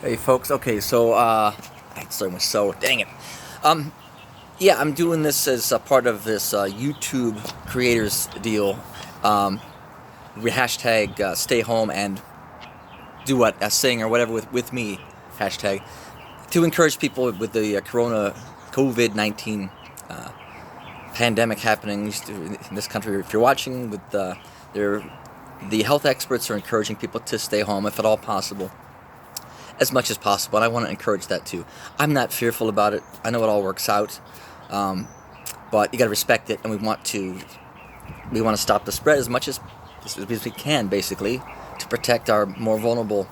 Hey folks, okay, so I started with dang it. Um, yeah, I'm doing this as a part of this YouTube creators deal. Um, we hashtag stay home and do what sing or whatever with me hashtag to encourage people with the COVID-19 uh, pandemic happening in this country. If you're watching, the health experts are encouraging people to stay home if at all possible, as much as possible, and I want to encourage that too. I'm not fearful about it. I know it all works out, but you got to respect it, and we want to stop the spread as we can, basically, to protect our more vulnerable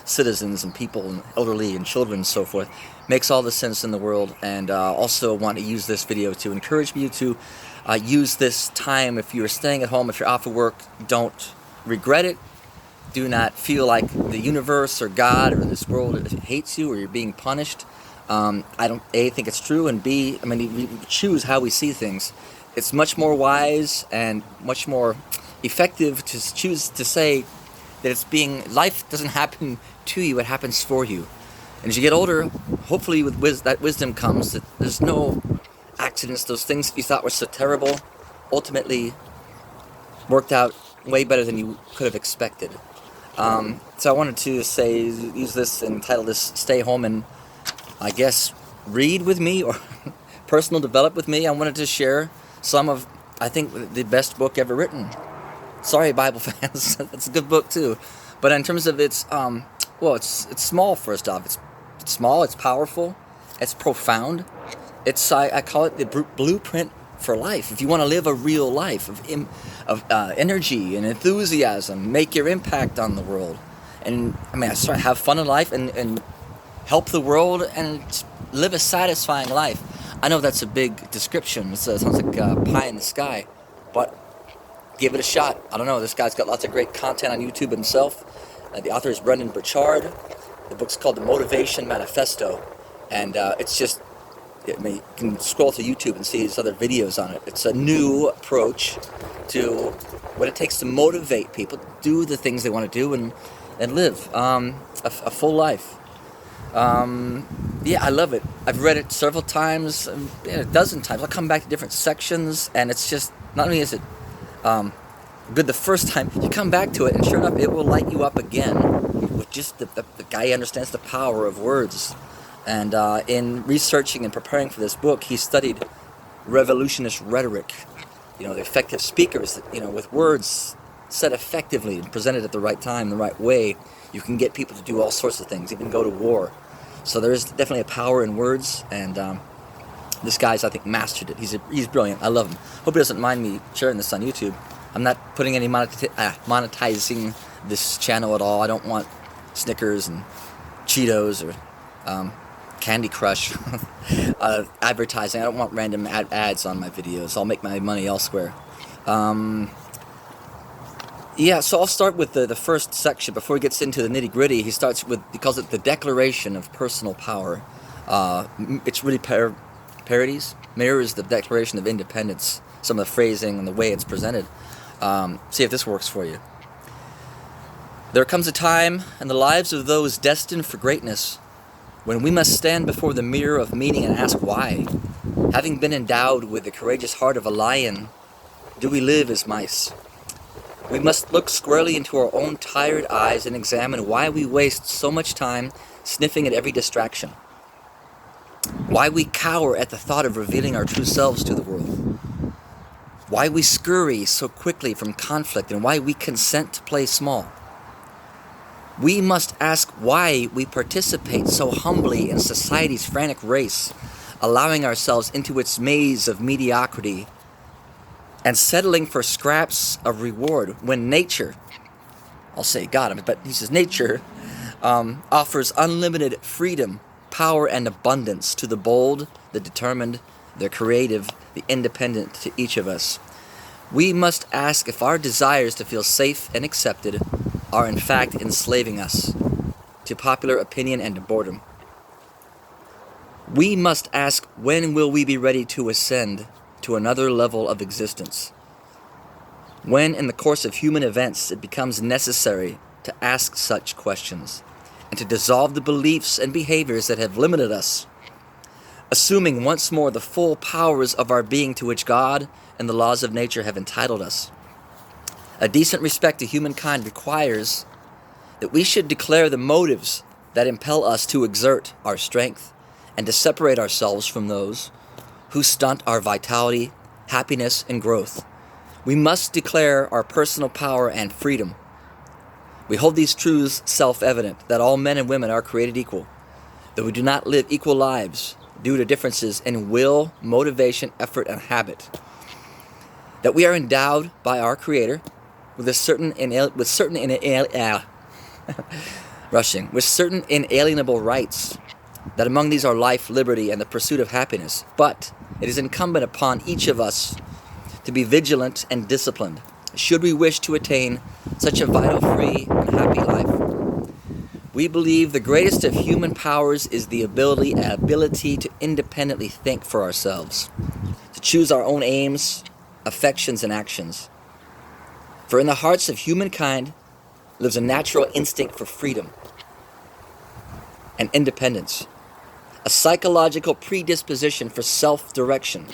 citizens and people and elderly and children and so forth. Makes all the sense in the world, and also want to use this video to encourage you to use this time. If you're staying at home, if you're off of work, don't regret it. Do not feel like the universe or God or this world hates you or you're being punished. I don't think it's true, and B, I mean, we choose how we see things. It's much more wise and much more effective to choose to say that life doesn't happen to you, it happens for you. And as you get older, hopefully that wisdom comes that there's no accidents. Those things you thought were so terrible ultimately worked out way better than you could have expected. So I wanted to use this and title this Stay Home and, I guess, read with me or personal develop with me. I wanted to share some of, I think, the best book ever written. Sorry, Bible fans, that's a good book too. But in terms of it's small. First off, it's small, it's powerful, it's profound. I call it the blueprint for life. If you want to live a real life of energy and enthusiasm, make your impact on the world, and have fun in life and help the world and live a satisfying life. I know that's a big description. It sounds like pie in the sky, but give it a shot. I don't know. This guy's got lots of great content on YouTube himself. The author is Brendan Burchard. The book's called The Motivation Manifesto, and it's just. You can scroll to YouTube and see his other videos on it. It's a new approach to what it takes to motivate people to do the things they want to do and live a full life. I love it. I've read it several times, a dozen times. I'll come back to different sections, and it's just, not only is it good the first time, you come back to it, and sure enough, it will light you up again with just the guy understands the power of words. And in researching and preparing for this book, he studied revolutionist rhetoric, the effective speakers, with words said effectively and presented at the right time, the right way. You can get people to do all sorts of things, even go to war. So there is definitely a power in words, and this guy's, I think, mastered it. He's brilliant. I love him. Hope he doesn't mind me sharing this on YouTube. I'm not putting any monetizing this channel at all. I don't want Snickers and Cheetos or Candy Crush advertising. I don't want random ads on my videos. I'll make my money elsewhere. So I'll start with the first section. Before he gets into the nitty-gritty, he calls it the Declaration of Personal Power. It's really parodies, mirrors the Declaration of Independence, some of the phrasing and the way it's presented. See if this works for you. There comes a time in the lives of those destined for greatness when we must stand before the mirror of meaning and ask why. Having been endowed with the courageous heart of a lion, do we live as mice? We must look squarely into our own tired eyes and examine why we waste so much time sniffing at every distraction. Why we cower at the thought of revealing our true selves to the world. Why we scurry so quickly from conflict, and why we consent to play small. We must ask why we participate so humbly in society's frantic race, allowing ourselves into its maze of mediocrity and settling for scraps of reward when nature, I'll say God, but he says nature offers unlimited freedom, power, and abundance to the bold, the determined, the creative, the independent, to each of us. We must ask if our desires to feel safe and accepted are in fact enslaving us to popular opinion and to boredom. We must ask, when will we be ready to ascend to another level of existence? When in the course of human events it becomes necessary to ask such questions, and to dissolve the beliefs and behaviors that have limited us, assuming once more the full powers of our being to which God and the laws of nature have entitled us. A decent respect to humankind requires that we should declare the motives that impel us to exert our strength and to separate ourselves from those who stunt our vitality, happiness, and growth. We must declare our personal power and freedom. We hold these truths self-evident, that all men and women are created equal, that we do not live equal lives due to differences in will, motivation, effort, and habit, that we are endowed by our Creator with certain inalienable rights, that among these are life, liberty, and the pursuit of happiness. But it is incumbent upon each of us to be vigilant and disciplined, should we wish to attain such a vital, free, and happy life. We believe the greatest of human powers is the ability to independently think for ourselves, to choose our own aims, affections, and actions. For in the hearts of humankind lives a natural instinct for freedom and independence, a psychological predisposition for self-direction,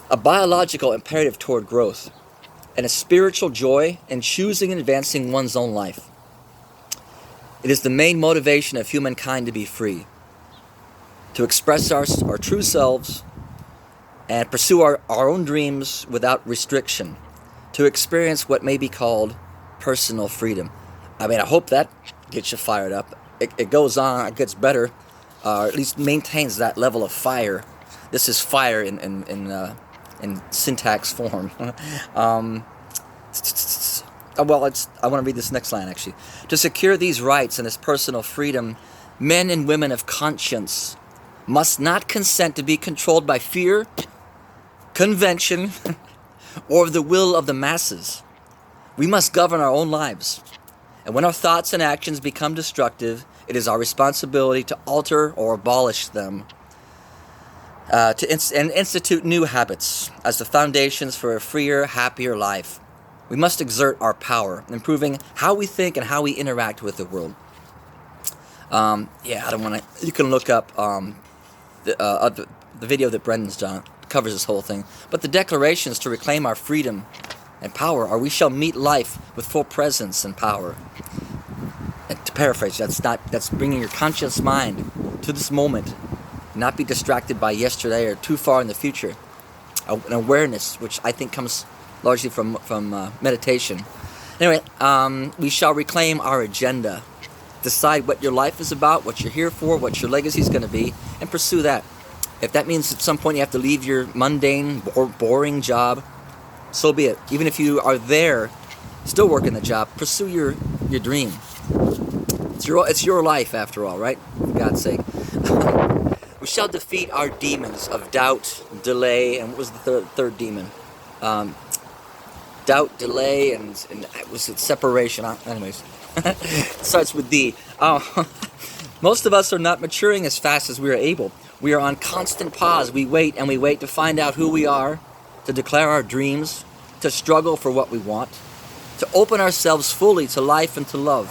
a biological imperative toward growth, and a spiritual joy in choosing and advancing one's own life. It is the main motivation of humankind to be free, to express our true selves and pursue our own dreams without restriction, to experience what may be called personal freedom. I mean, I hope that gets you fired up. It goes on, it gets better, or at least maintains that level of fire. This is fire in syntax form. I want to read this next line, actually. To secure these rights and this personal freedom, men and women of conscience must not consent to be controlled by fear, convention, or the will of the masses. We must govern our own lives. And when our thoughts and actions become destructive, it is our responsibility to alter or abolish them, and institute new habits as the foundations for a freer, happier life. We must exert our power, improving how we think and how we interact with the world. I don't want to. You can look up the video that Brendan's done. It covers this whole thing. But the declarations to reclaim our freedom and power are: we shall meet life with full presence and power. And to paraphrase, that's bringing your conscious mind to this moment, not be distracted by yesterday or too far in the future. An awareness, which I think comes largely from meditation. Anyway, we shall reclaim our agenda. Decide what your life is about, what you're here for, what your legacy is going to be, and pursue that. If that means at some point you have to leave your mundane or boring job, so be it. Even if you are there, still working the job, pursue your dream. It's your life after all, right? For God's sake. We shall defeat our demons of doubt, delay, and what was the third demon? Doubt, delay, and was it separation? Anyways, it starts with D. Most of us are not maturing as fast as we are able. We are on constant pause. We wait and we wait to find out who we are, to declare our dreams, to struggle for what we want, to open ourselves fully to life and to love.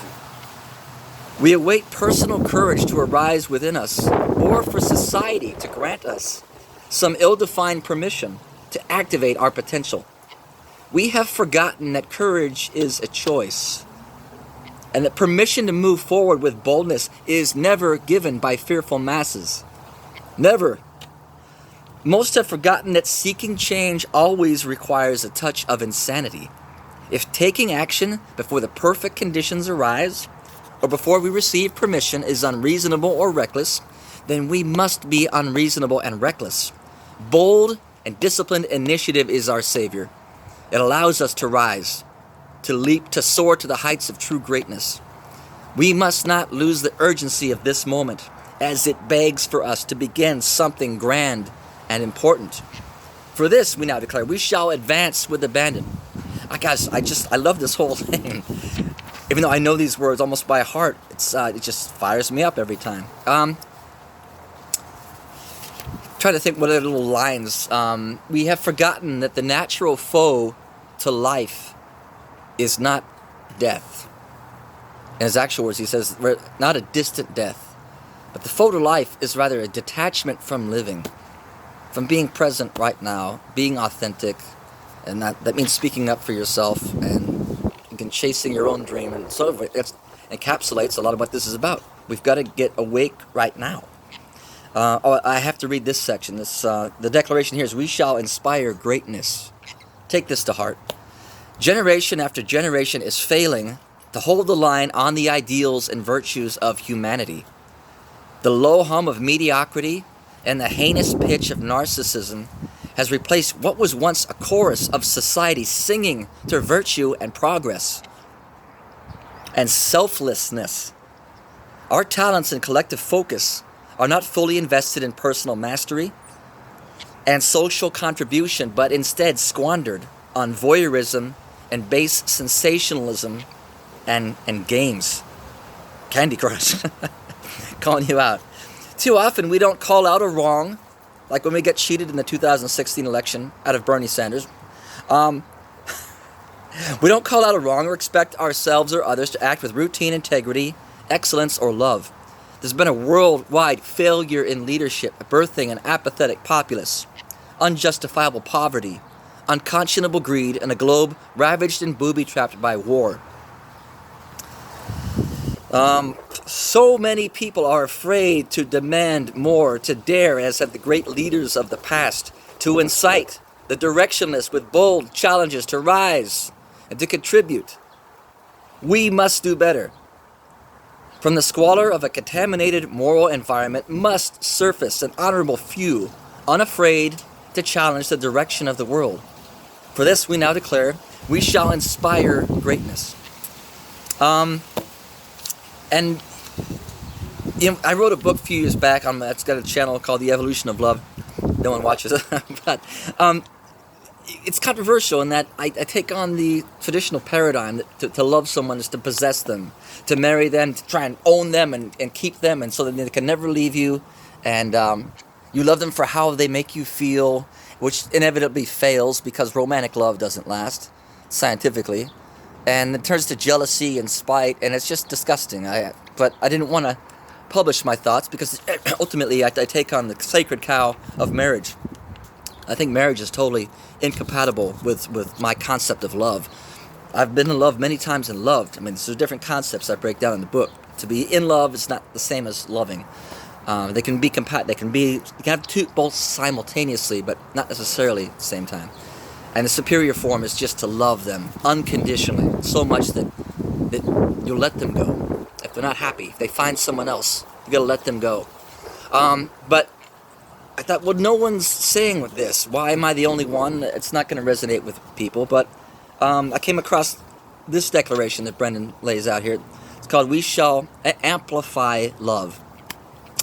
We await personal courage to arise within us, or for society to grant us some ill-defined permission to activate our potential. We have forgotten that courage is a choice, and that permission to move forward with boldness is never given by fearful masses. Never. Most have forgotten that seeking change always requires a touch of insanity. If taking action before the perfect conditions arise, or before we receive permission, is unreasonable or reckless, then we must be unreasonable and reckless. Bold and disciplined initiative is our savior. It allows us to rise, to leap, to soar to the heights of true greatness. We must not lose the urgency of this moment, as it begs for us to begin something grand and important. For this, we now declare, we shall advance with abandon. I love this whole thing. Even though I know these words almost by heart, it just fires me up every time. Try to think what other little lines. We have forgotten that the natural foe to life is not death. In his actual words, he says, not a distant death, but the photo life is rather a detachment from living, from being present right now, being authentic, and that means speaking up for yourself and chasing your own dream, and sort of it encapsulates a lot of what this is about. We've got to get awake right now. I have to read this section. The declaration here is, we shall inspire greatness. Take this to heart. Generation after generation is failing to hold the line on the ideals and virtues of humanity. The low hum of mediocrity and the heinous pitch of narcissism has replaced what was once a chorus of society singing to virtue and progress and selflessness. Our talents and collective focus are not fully invested in personal mastery and social contribution, but instead squandered on voyeurism and base sensationalism and games. Candy Crush. Calling you out. Too often we don't call out a wrong, like when we get cheated in the 2016 election out of Bernie Sanders. We don't call out a wrong or expect ourselves or others to act with routine integrity, excellence, or love. There's been a worldwide failure in leadership, birthing an apathetic populace, unjustifiable poverty, unconscionable greed, and a globe ravaged and booby-trapped by war. So many people are afraid to demand more, to dare, as have the great leaders of the past, to incite the directionless with bold challenges to rise and to contribute. We must do better. From the squalor of a contaminated moral environment must surface an honorable few, unafraid to challenge the direction of the world. For this we now declare, we shall inspire greatness. And I wrote a book a few years back. It's got a channel called The Evolution of Love. No one watches it. But it's controversial in that I take on the traditional paradigm that to love someone is to possess them, to marry them, to try and own them and keep them, and so that they can never leave you. And you love them for how they make you feel, which inevitably fails because romantic love doesn't last, scientifically. And it turns to jealousy and spite, and it's just disgusting. But I didn't want to publish my thoughts because ultimately I take on the sacred cow of marriage. I think marriage is totally incompatible with my concept of love. I've been in love many times and loved. I mean, there's different concepts I break down in the book. To be in love is not the same as loving. They can be you can have both simultaneously, but not necessarily at the same time. And the superior form is just to love them unconditionally, so much that you'll let them go. If they're not happy, if they find someone else, you gotta let them go. But I thought, well, no one's saying with this. Why am I the only one? It's not going to resonate with people. But I came across this declaration that Brendan lays out here. It's called, we shall amplify love.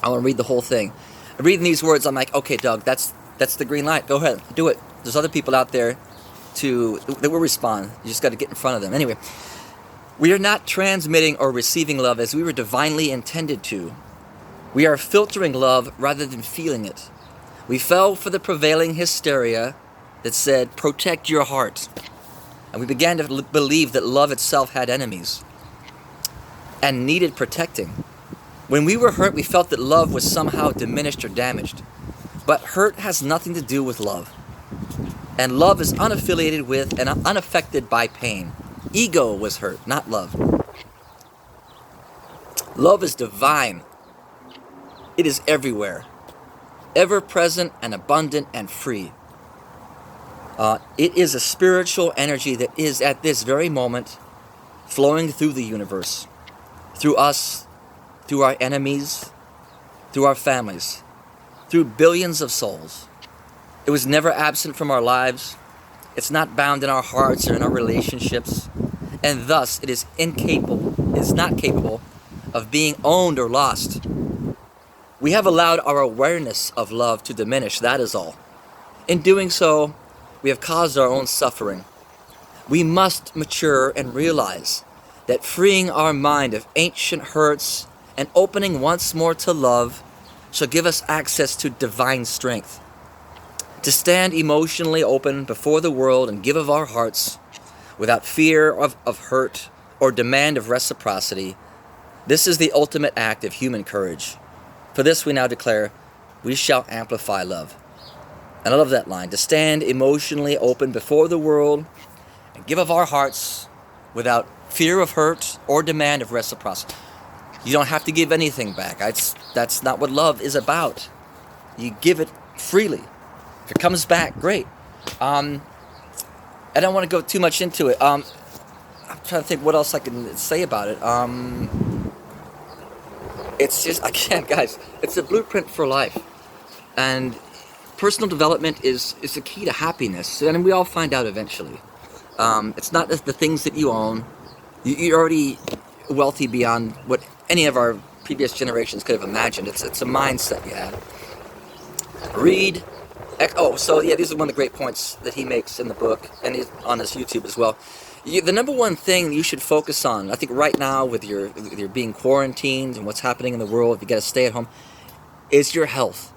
I want to read the whole thing. Reading these words, I'm like, okay, Doug, that's the green light. Go ahead, do it. There's other people out there that will respond. You just got to get in front of them. Anyway, we are not transmitting or receiving love as we were divinely intended to. We are filtering love rather than feeling it. We fell for the prevailing hysteria that said, protect your heart. And we began to believe that love itself had enemies and needed protecting. When we were hurt, we felt that love was somehow diminished or damaged. But hurt has nothing to do with love. And love is unaffiliated with and unaffected by pain. Ego was hurt, not love. Love is divine. It is everywhere, ever-present and abundant and free. It is a spiritual energy that is at this very moment flowing through the universe, through us, through our enemies, through our families, through billions of souls. It was never absent from our lives. It's not bound in our hearts or in our relationships, and thus it is not capable of being owned or lost. We have allowed our awareness of love to diminish, that is all. In doing so, we have caused our own suffering. We must mature and realize that freeing our mind of ancient hurts and opening once more to love shall give us access to divine strength. To stand emotionally open before the world and give of our hearts without fear of hurt or demand of reciprocity. This is the ultimate act of human courage. For this we now declare, we shall amplify love. And I love that line, to stand emotionally open before the world and give of our hearts without fear of hurt or demand of reciprocity. You don't have to give anything back. That's not what love is about. You give it freely. If it comes back, great. I don't want to go too much into it. I'm trying to think what else I can say about it. It's just, again, guys, it's a blueprint for life. And personal development is the key to happiness. And we all find out eventually. It's not the things that you own. You're already wealthy beyond what any of our previous generations could have imagined. It's a mindset you have. Read. So these are one of the great points that he makes in the book and on his YouTube as well. The number one thing you should focus on, I think right now with your being quarantined and what's happening in the world, if you got to stay at home, is your health.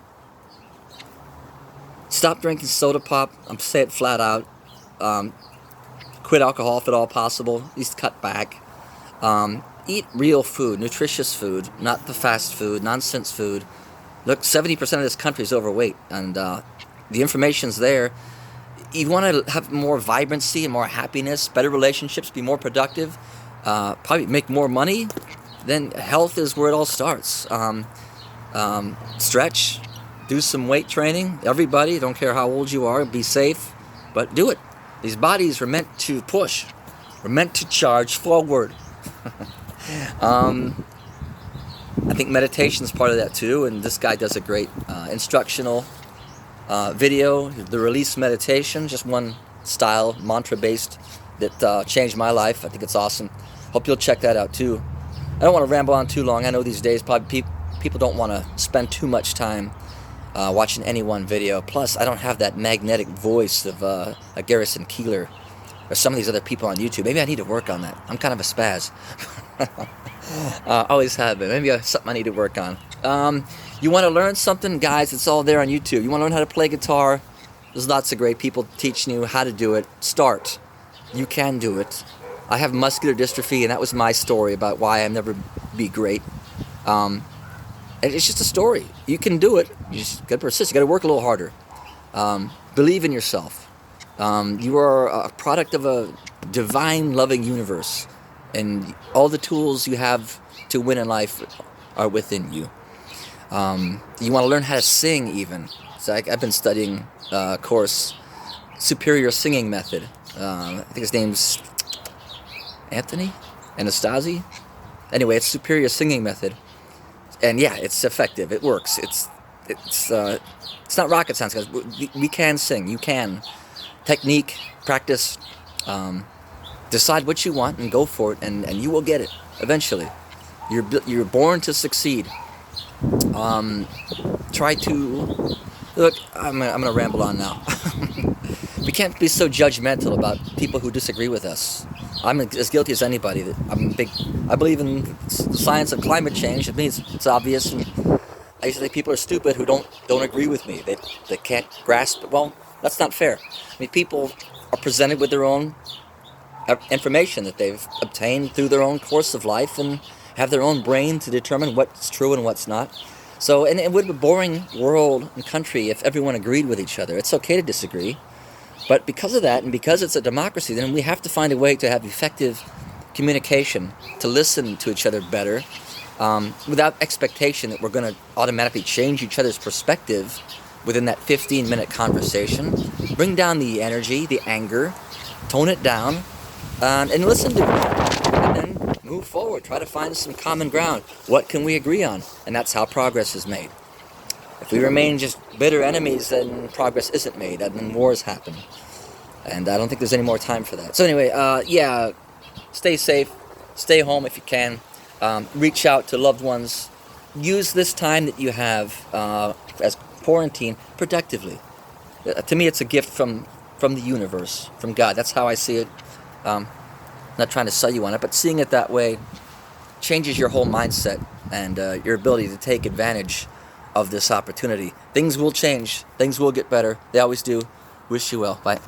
Stop drinking soda pop. I'm saying it flat out. Quit alcohol if at all possible. At least cut back. Eat real food, nutritious food, not the fast food, nonsense food. Look, 70% of this country is overweight, and the information's there. You want to have more vibrancy and more happiness, better relationships, be more productive, probably make more money. Then health is where it all starts. Stretch, do some weight training. Everybody, don't care how old you are, be safe, but do it. These bodies were meant to push. We're meant to charge forward. I think meditation is part of that too, and this guy does a great instructional video, the Release Meditation, just one style, mantra-based, that changed my life. I think it's awesome. Hope you'll check that out too. I don't want to ramble on too long. I know these days probably people don't want to spend too much time watching any one video. Plus, I don't have that magnetic voice of a Garrison Keillor or some of these other people on YouTube. Maybe I need to work on that. I'm kind of a spaz. Always have been. Maybe something I need to work on. You want to learn something, guys? It's all there on YouTube. You want to learn how to play guitar? There's lots of great people teaching you how to do it. Start. You can do it. I have muscular dystrophy, and that was my story about why I'll never be great. And it's just a story. You can do it. You just got to persist. You got to work a little harder. Believe in yourself. You are a product of a divine, loving universe, and all the tools you have to win in life are within you. You want to learn how to sing, even. So I've been studying a course, Superior Singing Method. I think his name's Anthony Anastasi. Anyway, it's Superior Singing Method, and yeah, it's effective. It works. It's not rocket science, guys. We can sing. You can. Technique, practice, decide what you want and go for it, and you will get it eventually. You're born to succeed. Try to look. I'm gonna ramble on now. We can't be so judgmental about people who disagree with us. I'm as guilty as anybody. I believe in the science of climate change. It means it's obvious. And I used to think people are stupid who don't agree with me. They can't grasp it. Well, that's not fair. I mean, people are presented with their own information that they've obtained through their own course of life and have their own brain to determine what's true and what's not. So, and it would be a boring world and country if everyone agreed with each other. It's okay to disagree. But because of that, and because it's a democracy, then we have to find a way to have effective communication, to listen to each other better, without expectation that we're going to automatically change each other's perspective within that 15-minute conversation. Bring down the energy, the anger, tone it down, and listen to it. And then move forward. Try to find some common ground. What can we agree on? And that's how progress is made. If we remain just bitter enemies, then progress isn't made, and then wars happen. And I don't think there's any more time for that. So anyway, stay safe, stay home if you can, reach out to loved ones, use this time that you have as quarantine productively. To me, it's a gift from the universe, from God. That's how I see it. Not trying to sell you on it, but seeing it that way changes your whole mindset and your ability to take advantage of this opportunity. Things will change. Things will get better. They always do. Wish you well. Bye.